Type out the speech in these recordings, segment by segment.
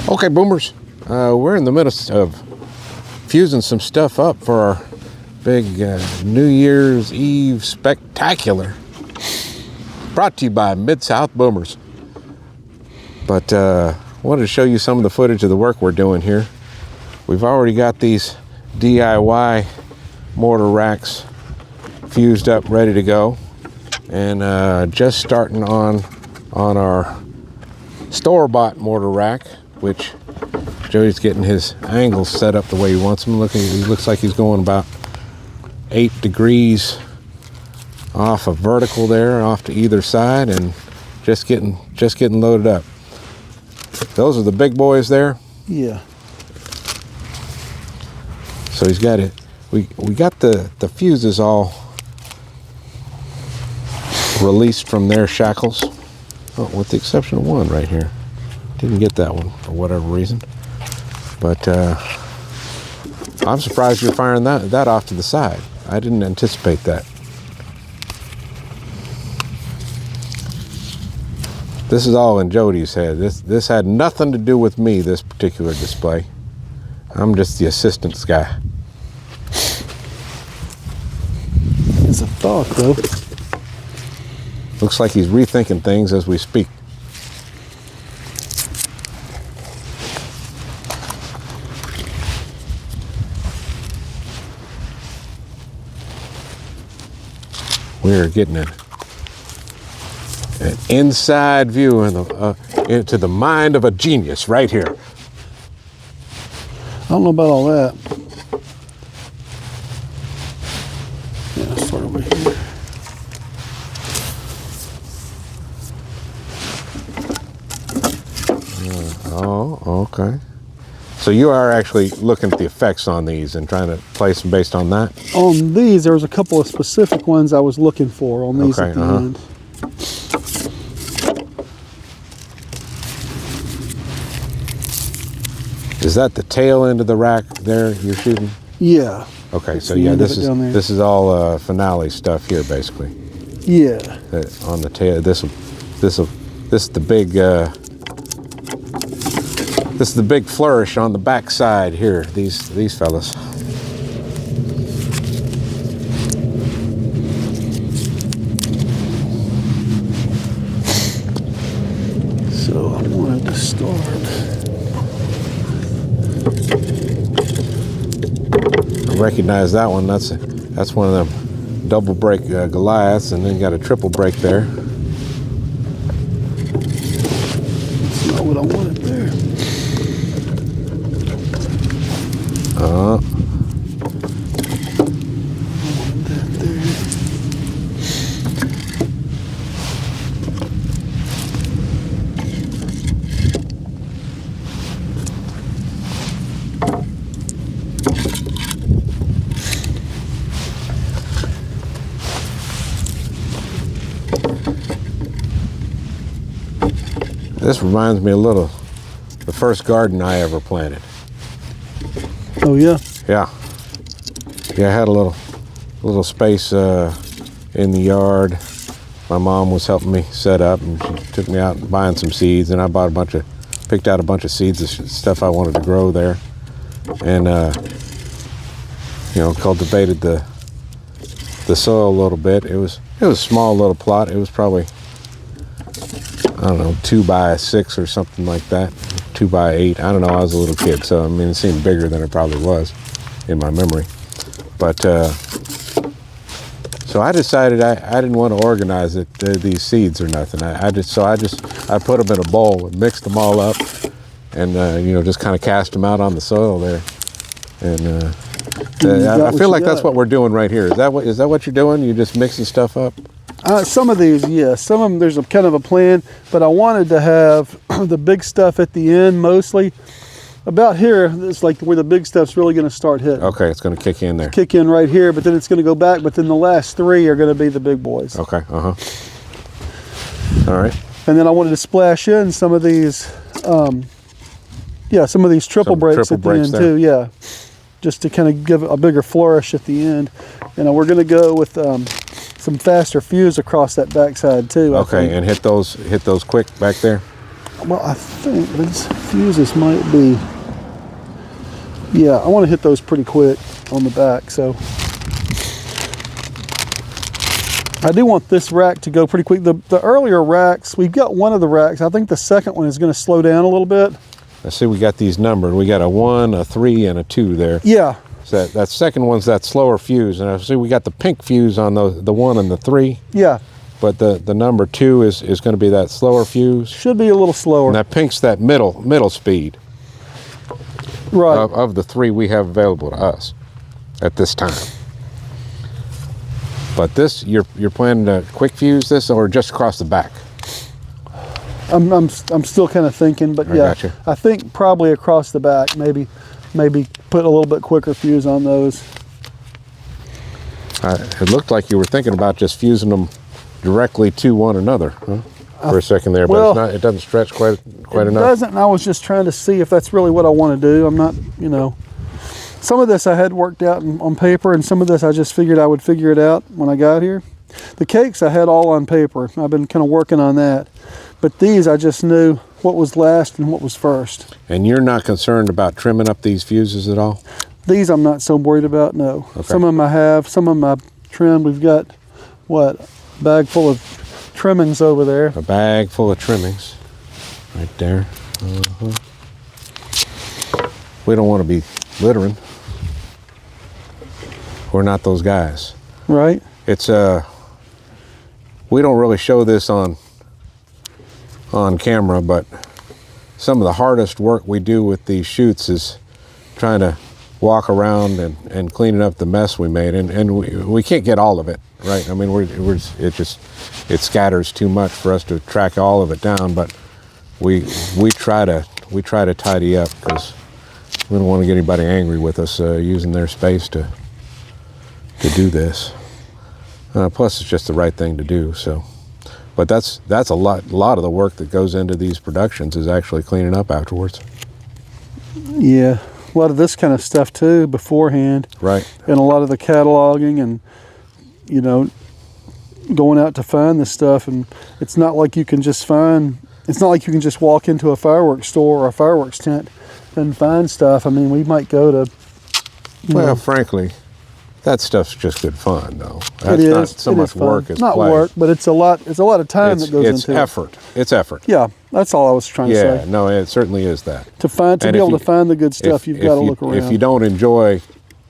Okay, boomers, we're in the midst of fusing some stuff up for our big New Year's Eve spectacular. Brought to you by Mid-South Boomers. But wanted to show you some of the footage of the work we're doing here. We've already got these DIY mortar racks fused up, ready to go, and just starting on our store-bought mortar rack, which Joey's getting his angles set up the way he wants them. He looks like he's going about 8 degrees off of vertical there, off to either side, and just getting loaded up. Those are the big boys there. Yeah. So he's got it. We got the fuses all released from their shackles. Oh, with the exception of one right here. Didn't get that one for whatever reason. But I'm surprised you're firing that off to the side. I didn't anticipate that. This is all in Jody's head. This had nothing to do with me, this particular display. I'm just the assistance guy. It's a thought, though. Looks like he's rethinking things as we speak. We're getting an inside view into the mind of a genius right here. I don't know about all that. Yeah, start over here. Oh, okay. So you are actually looking at the effects on these and trying to place them based on that? On these, there was a couple of specific ones I was looking for on these at the end. Is that the tail end of the rack there you're shooting? Yeah. Okay, so yeah, this is all finale stuff here, basically. Yeah. On the tail, this is the big this is the big flourish on the back side here. These fellas. So I wanted to start. I recognize that one. That's one of them double brake Goliaths, and then you got a triple brake there. That's not what I wanted there. Uh-huh. I wanted that there. This reminds me a little of the first garden I ever planted. Oh yeah? Yeah. Yeah, I had a little space in the yard. My mom was helping me set up, and she took me out buying some seeds, and I picked out a bunch of seeds of stuff I wanted to grow there, and cultivated the soil a little bit. It was a small little plot. It was probably, I don't know, 2 by 6 or something like that. 2 by 8. I don't know. I was a little kid, so I mean, it seemed bigger than it probably was in my memory. But so I decided I didn't want to organize these seeds or nothing. I put them in a bowl and mixed them all up, and just kind of cast them out on the soil there. And I feel like that's what we're doing right here. Is that what you're doing? You're just mixing stuff up? Some of these, yes. Some of them, there's a kind of a plan, but I wanted to have the big stuff at the end mostly. About here, it's like where the big stuff's really going to start hitting. Okay, it's going to kick in there. Kick in right here, but then it's going to go back, but then the last 3 are going to be the big boys. Okay, All right. And then I wanted to splash in some of these, some of these triple breaks at the end there too, yeah. Just to kind of give a bigger flourish at the end. And we're going to go with some faster fuse across that backside too. Okay, and hit those quick back there. Well, I think these fuses might be, yeah, I want to hit those pretty quick on the back, so. I do want this rack to go pretty quick. The earlier racks, we've got one of the racks. I think the second one is going to slow down a little bit. I see we got these numbered. We got a 1, a 3, and a 2 there. Yeah. So that second one's that slower fuse. And I see we got the pink fuse on the 1 and the 3. Yeah. But the number 2 is going to be that slower fuse. Should be a little slower. And that pink's that middle speed. Right. Of the 3 we have available to us at this time. But this, you're planning to quick fuse this or just across the back? I'm still kind of thinking, but yeah, Gotcha. I think probably across the back. Maybe put a little bit quicker fuse on those. It looked like you were thinking about just fusing them directly to one another, huh? For a second there, but it's not, it doesn't stretch quite enough. It doesn't, and I was just trying to see if that's really what I want to do. I'm not, you know. Some of this I had worked out on paper, and some of this I just figured I would figure it out when I got here. The cakes I had all on paper. I've been kind of working on that. But these I just knew what was last and what was first. And you're not concerned about trimming up these fuses at all? These I'm not so worried about, no. Okay. Some of them I have, some of them I've trimmed. We've got, what, a bag full of trimmings over there. A bag full of trimmings right there. We don't want to be littering. We're not those guys. Right. It's we don't really show this on camera, but some of the hardest work we do with these chutes is trying to walk around and cleaning up the mess we made, and we can't get all of it right. I mean, it scatters too much for us to track all of it down, but we try to tidy up because we don't want to get anybody angry with us using their space to do this. Plus, it's just the right thing to do. So, but that's a lot of the work that goes into these productions is actually cleaning up afterwards. Yeah, a lot of this kind of stuff too beforehand. Right. And a lot of the cataloging and, you know, going out to find this stuff. And it's not like you can just walk into a fireworks store or a fireworks tent and find stuff. I mean, we might go to, well, frankly, that stuff's just good fun, though. That's it is. not so much work as not play. work, but it's a lot of time that goes into it. It's effort. Yeah, that's all I was trying to say. Yeah, no, it certainly is that. To be able to find the good stuff, you've got to look around. If you don't enjoy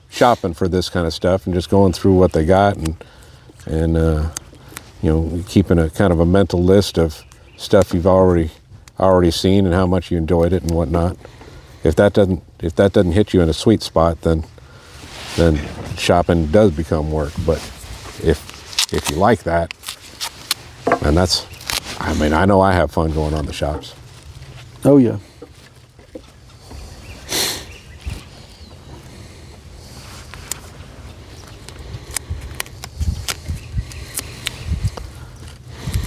shopping for this kind of stuff and just going through what they got and you know, keeping a kind of a mental list of stuff you've already seen and how much you enjoyed it and whatnot, if that doesn't hit you in a sweet spot, then shopping does become work. But if you like that, and I mean, I know I have fun going on the shops. Oh yeah.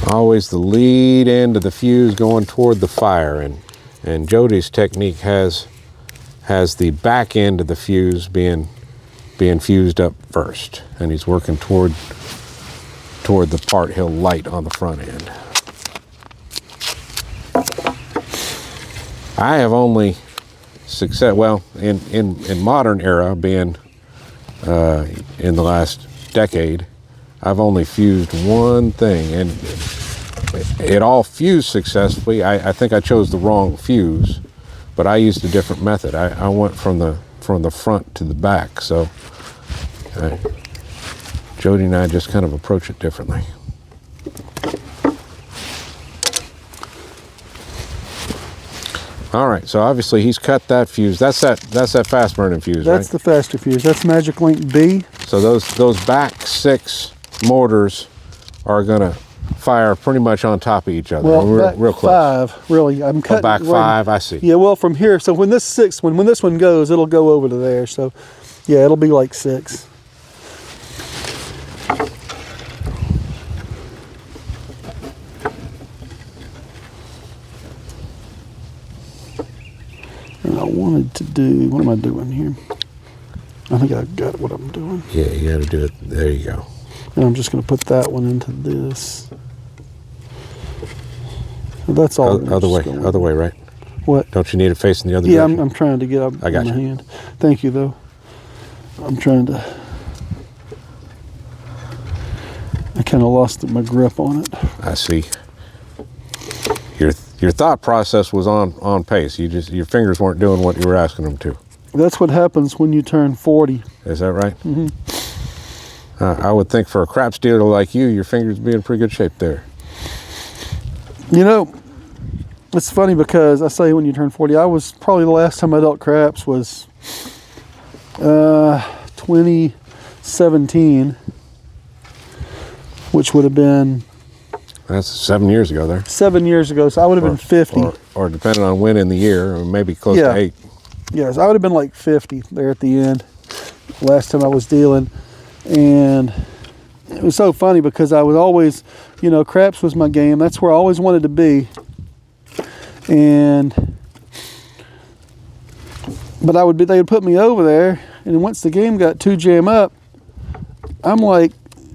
Always the lead end of the fuse going toward the fire, and Jody's technique has the back end of the fuse being fused up first, and he's working toward the part he'll light on the front end. I have only success, well, in modern era, being in the last decade, I've only fused one thing, and it all fused successfully. I think I chose the wrong fuse, but I used a different method. I went from the front to the back, so Jody and I just kind of approach it differently. All right, so obviously he's cut that fuse. That's that fast burning fuse, right? That's the faster fuse. That's Magic Link B. So those back 6 mortars are gonna fire pretty much on top of each other. Well, We're real close. 5, really. I'm cutting back 5, I see. Yeah, well, from here. So when this one goes, it'll go over to there. So, yeah, it'll be like 6. And I wanted to do. What am I doing here? I think I got what I'm doing. Yeah, you got to do it. There you go. And I'm just going to put that one into this. Well, that's all. Other way, right? What? Don't you need it facing the other Yeah, direction? I'm trying to get up I got my you. hand. Thank you, though. I'm trying to. I kind of lost my grip on it. I see. Your thought process was on pace. Your fingers weren't doing what you were asking them to. That's what happens when you turn 40. Is that right? Mm-hmm. I would think for a craps dealer like you, your fingers would be in pretty good shape there. You know, it's funny because I say when you turn 40, I was probably the last time I dealt craps was 2017, which would have been... That's 7 years ago there. 7 years ago, so I would have been 50. Or depending on when in the year, or maybe close to 8. Yes, I would have been like 50 there at the end, last time I was dealing. And it was so funny because I was always, you know, craps was my game. That's where I always wanted to be. But they would put me over there, and once the game got too jam up, I'm like,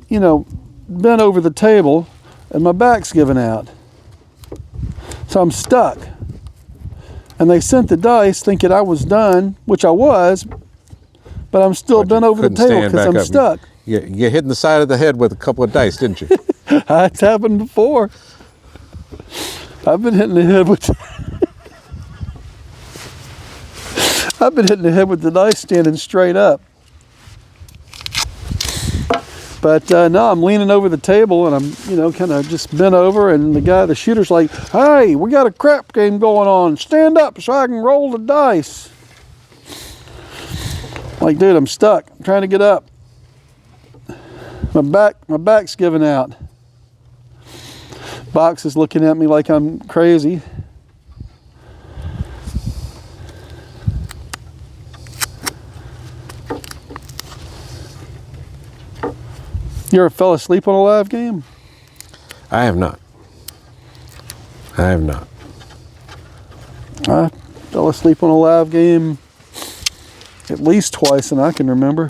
you know, bent over the table, and my back's giving out. So I'm stuck. And they sent the dice thinking I was done, which I was, but I'm still bent over the table because I'm stuck. You hit in the side of the head with a couple of dice, didn't you? It's happened before. I've been hitting the head with I've been hitting the head with the dice standing straight up. But no, I'm leaning over the table and I'm, you know, kind of just bent over, and the shooter's like, "Hey, we got a crap game going on. Stand up so I can roll the dice." Like, dude, I'm stuck. I'm trying to get up. My back's giving out. Box is looking at me like I'm crazy. You ever fell asleep on a live game? I have not. I fell asleep on a live game at least twice, and I can remember.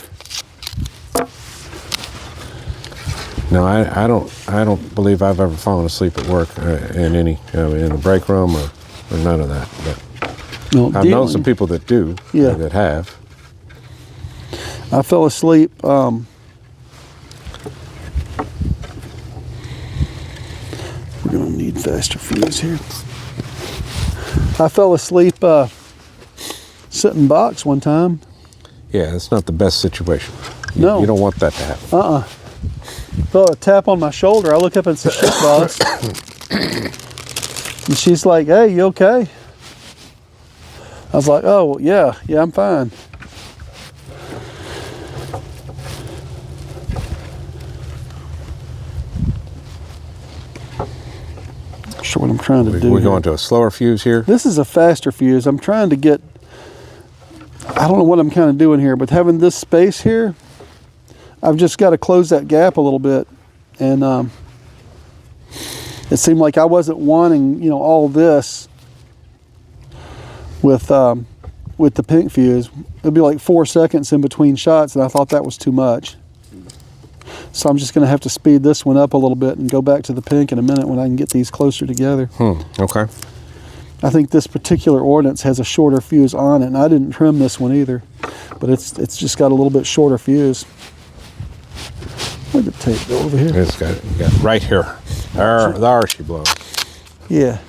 No, I don't believe I've ever fallen asleep at work in any in a break room or none of that. But No, I've known some people that do. Yeah. That have. I fell asleep. We're gonna need faster fuse here. I fell asleep sitting box one time. Yeah, that's not the best situation. No. You don't want that to happen. Felt a tap on my shoulder. I look up and say, "Shit, boss." And she's like, "Hey, you okay?" I was like, "Oh, yeah, I'm fine." Not sure what I'm trying to do. We're here. going to a slower fuse here. This is a faster fuse. I'm trying to get, I don't know what I'm kind of doing here, but having this space here, I've just got to close that gap a little bit. And it seemed like I wasn't wanting, you know, all this with the pink fuse. It'd be like 4 seconds in between shots, and I thought that was too much. So I'm just going to have to speed this one up a little bit and go back to the pink in a minute when I can get these closer together. Okay. I think this particular ordnance has a shorter fuse on it, and I didn't trim this one either, but it's just got a little bit shorter fuse. Where'd the tape go over here? It's got right here. There she blows. Yeah.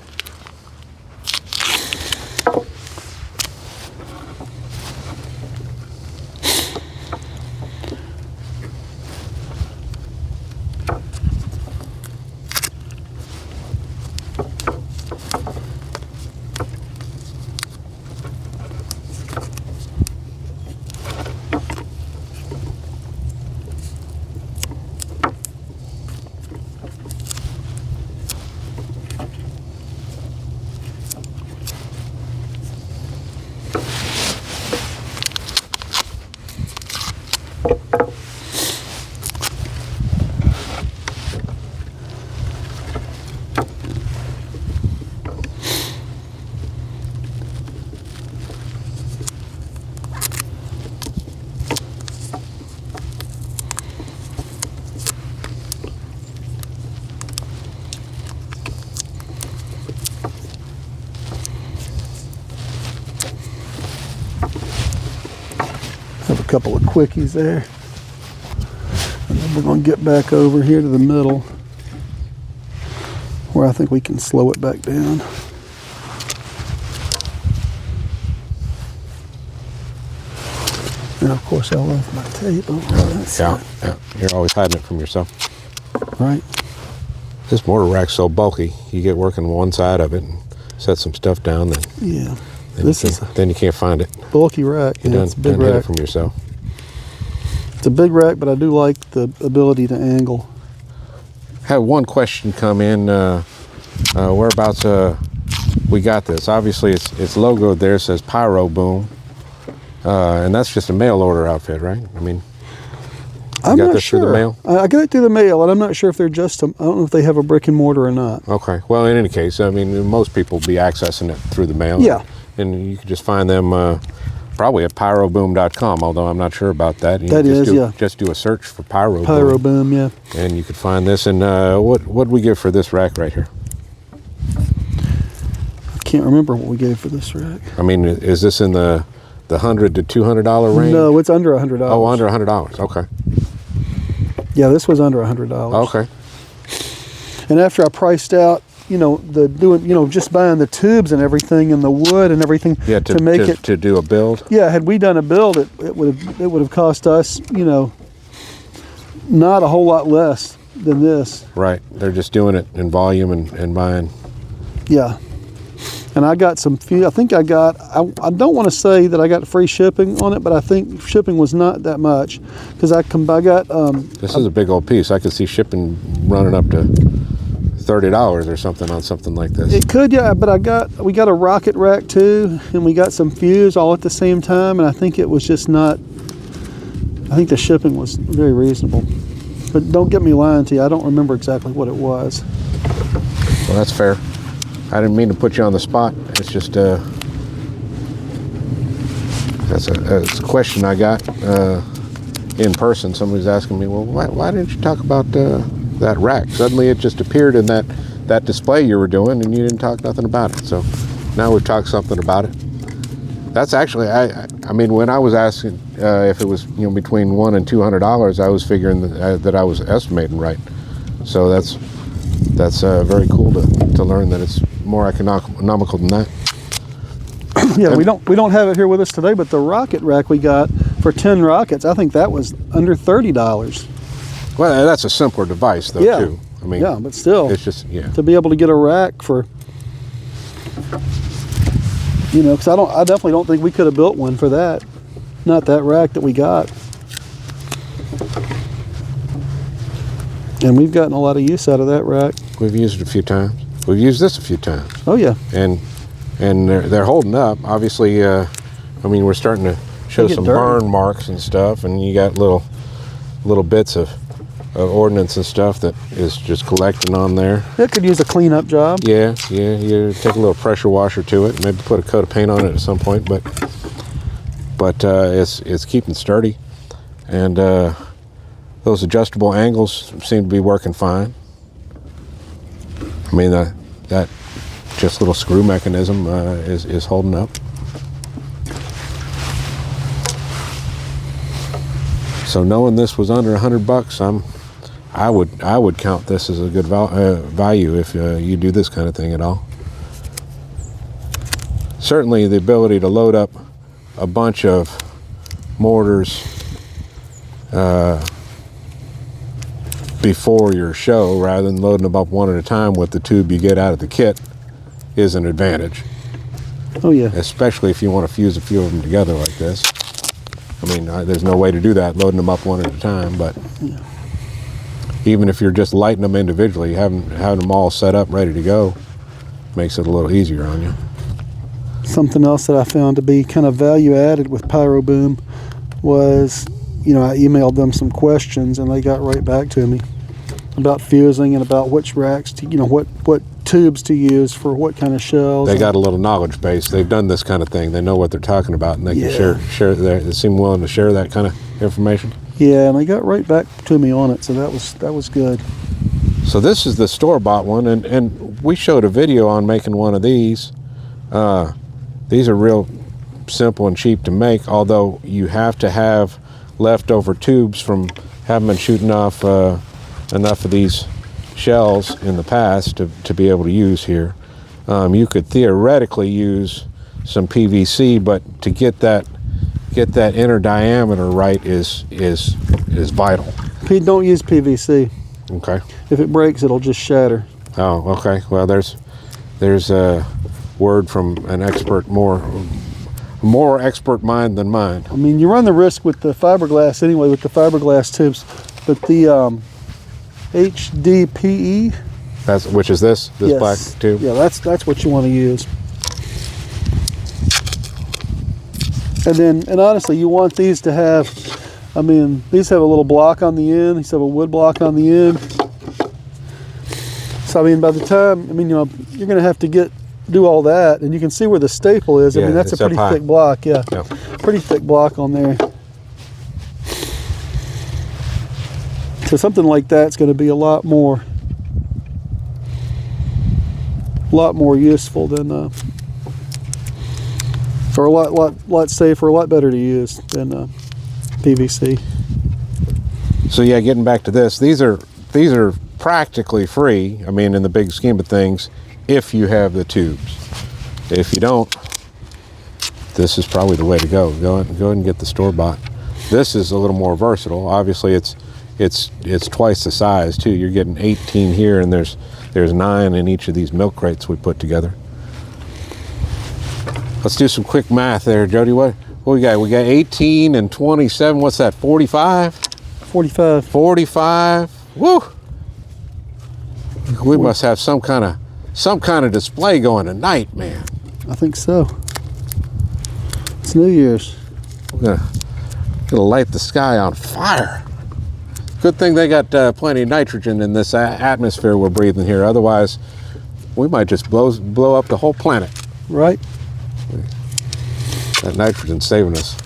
couple of quickies there. And then we're going to get back over here to the middle where I think we can slow it back down. And of course I left my tape over that side. Yeah, you're always hiding it from yourself. Right. This mortar rack's so bulky, you get working one side of it and set some stuff down, then, Yeah. then you can't find it. Bulky rack. You Yeah, it's a big done hid it rack. from yourself. It's a big rack, but I do like the ability to angle. Had one question come in. Whereabouts we got this? Obviously, it's logoed there. It says Pyroboom, and that's just a mail order outfit, right? I mean, I'm got not this sure. through the mail? I got it through the mail, and I'm not sure if they're just. I don't know if they have a brick and mortar or not. Okay. Well, in any case, I mean, most people will be accessing it through the mail. Yeah. And you can just find them probably at pyroboom.com, although I'm not sure about that. You That is, yeah. Just do a search for Pyroboom. Pyroboom, yeah. And you could find this. And what we give for this rack right here? I can't remember what we gave for this rack. I mean, is this in the $100 to $200 range? No, it's under $100. Oh, under $100. Okay. Yeah, this was under $100. Okay. And after I priced out, just buying the tubes and everything and the wood and everything Yeah, to make it. to do a build. Yeah, had we done a build, it would have cost us, not a whole lot less than this. Right. They're just doing it in volume and buying. Yeah. And I got some few. I think I don't want to say that I got free shipping on it, but I think shipping was not that much because I got. This is a big old piece. I could see shipping running up to $30 or something on something like this. It could, yeah, but we got a rocket rack too, and we got some fuse all at the same time, and I think it was just not. I think the shipping was very reasonable, but don't get me lying to you. I don't remember exactly what it was. Well, that's fair. I didn't mean to put you on the spot. It's just that's a question I got in person. Somebody's asking me, well, why didn't you talk about that rack? Suddenly it just appeared in that display you were doing, and you didn't talk nothing about it. So now we've talked something about it. That's actually, I mean, when I was asking if it was between $100 and $200, I was figuring that I was estimating right. So that's very cool to learn that it's more economical than that. Yeah, we don't have it here with us today, but the rocket rack we got for 10 rockets, I think that was under $30. Well, that's a simpler device though, Yeah. too. I mean, Yeah, but still, it's just to be able to get a rack for, because I definitely don't think we could have built one for that. Not that rack that we got. And we've gotten a lot of use out of that rack. We've used it a few times. We've used this a few times. Oh yeah. And they're holding up. Obviously, I mean, we're starting to show They get some dirty. burn marks and stuff, and you got little bits of ordnance and stuff that is just collecting on there. It could use a cleanup job. Yeah. You take a little pressure washer to it, maybe put a coat of paint on it at some point, but it's keeping sturdy, and those adjustable angles seem to be working fine. I mean, that just little screw mechanism is holding up. So knowing this was under $100, I would count this as a good value if you do this kind of thing at all. Certainly, the ability to load up a bunch of mortars before your show, rather than loading them up one at a time with the tube you get out of the kit, is an advantage. Oh yeah. Especially if you want to fuse a few of them together like this. I mean, there's no way to do that, loading them up one at a time, but even if you're just lighting them individually, having them all set up, ready to go, makes it a little easier on you. Something else that I found to be kind of value added with Pyroboom was, I emailed them some questions and they got right back to me about fusing and about which racks to, what tubes to use for what kind of shells. They got a little knowledge base. They've done this kind of thing. They know what they're talking about, and they can share. They seem willing to share that kind of information. Yeah, and they got right back to me on it, so that was good. So this is the store-bought one, and we showed a video on making one of these. These are real simple and cheap to make, although you have to have leftover tubes from having been shooting off enough of these shells in the past to be able to use here. You could theoretically use some PVC, but to get that inner diameter right is vital. Pete, don't use PVC. Okay. If it breaks, it'll just shatter. Oh, okay. Well, there's a word from an expert, more expert mind than mine. I mean, you run the risk with the fiberglass anyway, with the fiberglass tubes, but the HDPE. Which is this yes. black tube? Yeah, that's what you want to use. And honestly, you want these to have, I mean, these have a little block on the end. These have a wood block on the end. So I mean, by the time, I mean, you know, you're going to have to do all that, and you can see where the staple is. I mean, that's a pretty thick block. Yeah, pretty thick block on there. So something like that's going to be a lot more useful than, or a lot safer, a lot better to use than PVC. So yeah, getting back to this, these are practically free. I mean, in the big scheme of things, if you have the tubes. If you don't, this is probably the way to go. Go ahead and get the store-bought. This is a little more versatile. Obviously, it's twice the size too. You're getting 18 here, and there's 9 in each of these milk crates we put together. Let's do some quick math there, Jody. What we got? We got 18 and 27. What's that? 45. 45. 45. Woo! We must have some kind of display going tonight, man. I think so. It's New Year's. We're gonna light the sky on fire. Good thing they got plenty of nitrogen in this atmosphere we're breathing here. Otherwise, we might just blow up the whole planet. Right. That nitrogen's saving us.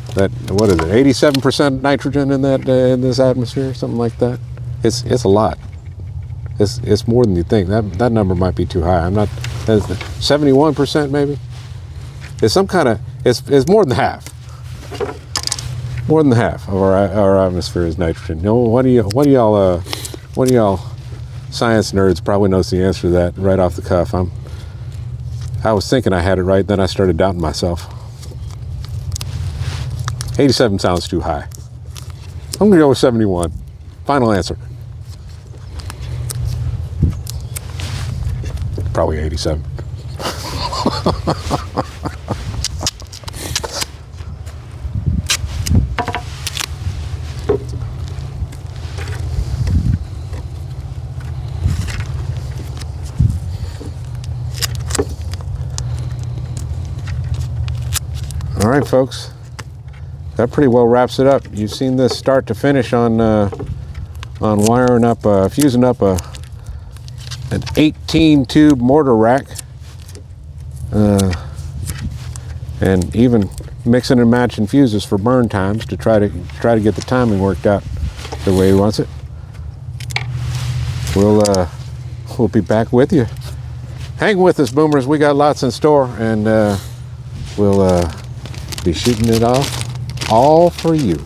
What is it? 87% nitrogen in in this atmosphere, something like that. It's a lot. It's more than you think. That number might be too high. I'm not. 71% maybe. It's some kind of. It's more than half. More than half of our atmosphere is nitrogen. You know, one of y'all science nerds probably knows the answer to that right off the cuff. I was thinking I had it right, then I started doubting myself. 87 sounds too high. I'm gonna go with 71. Final answer. Probably 87. All right, folks. That pretty well wraps it up. You've seen this start to finish on wiring up, fusing up an 18 tube mortar rack, and even mixing and matching fuses for burn times to try to get the timing worked out the way he wants it. We'll be back with you. Hang with us, boomers. We got lots in store, and we'll be shooting it off all for you.